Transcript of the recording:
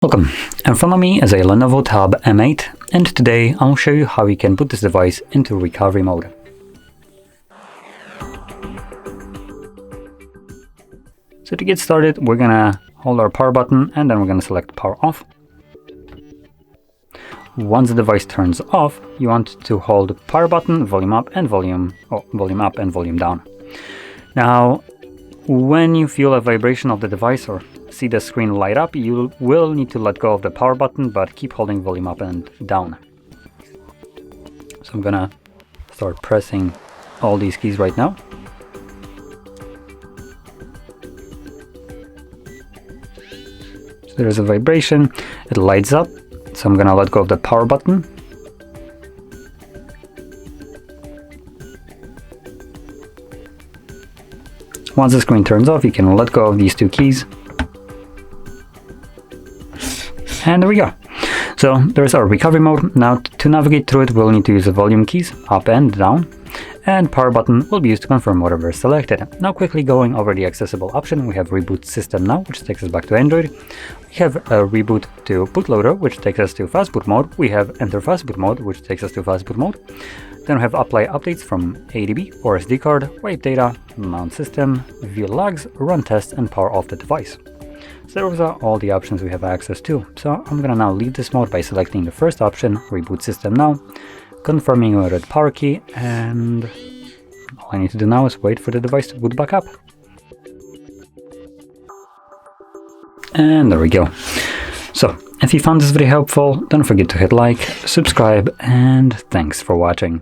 Welcome, in front of me is a LENOVO Tab M8, and today I'll show you how you can put this device into recovery mode. So to get started, we're gonna hold our power button and then we're gonna select power off. Once the device turns off, you want to hold the power button, volume up and volume down. Now, when you feel a vibration of the device or see the screen light up, you will need to let go of the power button, but keep holding volume up and down. So I'm gonna start pressing all these keys right now. So there's a vibration, it lights up, so I'm gonna let go of the power button. Once the screen turns off, you can let go of these two keys. And there we go. So there's our recovery mode. Now to navigate through it, we'll need to use the volume keys, up and down, and power button will be used to confirm whatever is selected. Now quickly going over the accessible option, we have reboot system now, which takes us back to Android. We have a reboot to bootloader, which takes us to fastboot mode. We have enter fastboot mode, which takes us to fastboot mode. Then we have apply updates from ADB or SD card, wipe data, mount system, view logs, run tests, and power off the device. So those are all the options we have access to. So I'm gonna now leave this mode by selecting the first option, reboot system now, confirming with the power key, and all I need to do now is wait for the device to boot back up. And there we go. So if you found this video helpful, don't forget to hit like, subscribe, and thanks for watching.